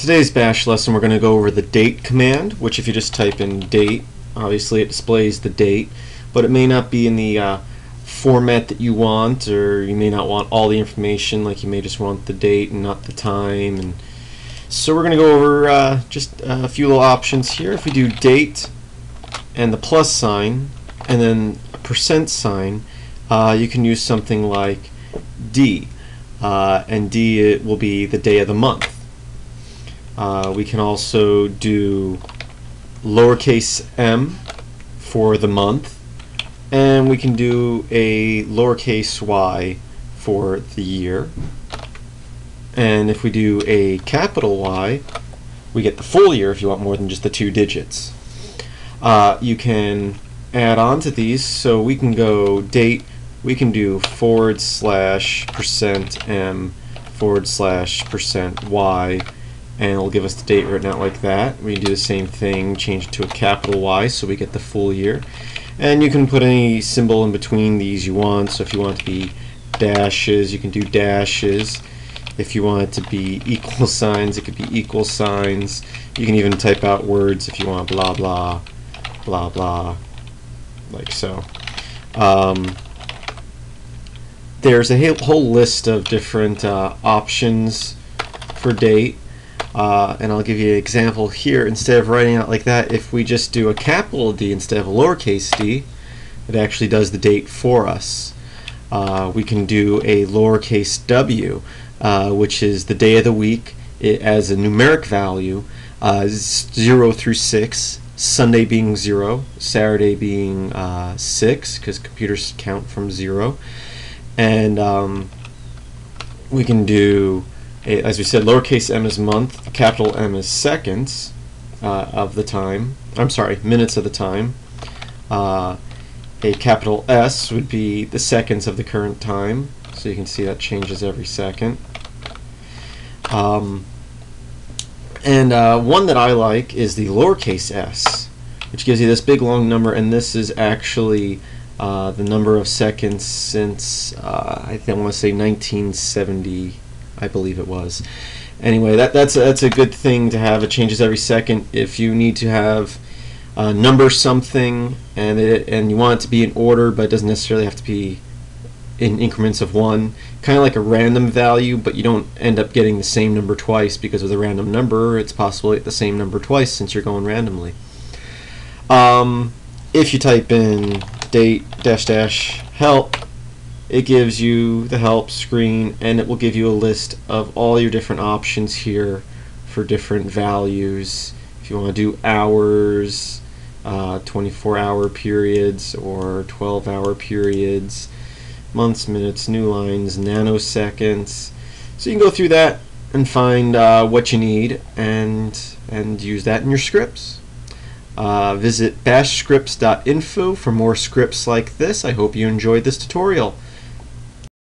Today's bash lesson we're going to go over the date command, which if you just type in date, obviously it displays the date, but it may not be in the format that you want, or you may not want all the information, like you may just want the date and not the time. And so we're going to go over just a few little options here. If we do date and the plus sign and then a percent sign, you can use something like D, and D it will be the day of the month. We can also do lowercase m for the month, and we can do a lowercase y for the year. And if we do a capital Y, we get the full year if you want more than just the 2 digits. You can add on to these, so we can go date, we can do /%m /%y, and it'll give us the date written out like that. We can do the same thing, change it to a capital Y so we get the full year. And you can put any symbol in between these you want, so if you want it to be dashes, you can do dashes. If you want it to be equal signs, it could be equal signs. You can even type out words if you want, blah blah, blah blah, like so. There's a whole list of different options for date. And I'll give you an example here. Instead of writing out like that, if we just do a capital D instead of a lowercase d, it actually does the date for us. We can do a lowercase w, which is the day of the week. It as a numeric value, 0 through 6, Sunday being 0, Saturday being 6, because computers count from 0. And we can do, as we said, lowercase m is month, capital M is seconds of the time. I'm sorry, minutes of the time. A capital S would be the seconds of the current time. So you can see that changes every second. And one that I like is the lowercase s, which gives you this big long number, and this is actually the number of seconds since I want to say 1970. I believe it was. Anyway, that's a good thing to have. It changes every second. If you need to have number something and you want it to be in order, but it doesn't necessarily have to be in increments of 1, kind of like a random value, but you don't end up getting the same number twice, because with a random number it's possible to get the same number twice since you're going randomly. If you type in date -- help, it gives you the help screen, and it will give you a list of all your different options here for different values. If you want to do hours, 24-hour periods or 12-hour periods, months, minutes, new lines, nanoseconds. So you can go through that and find what you need and use that in your scripts. Visit bashscripts.info for more scripts like this. I hope you enjoyed this tutorial.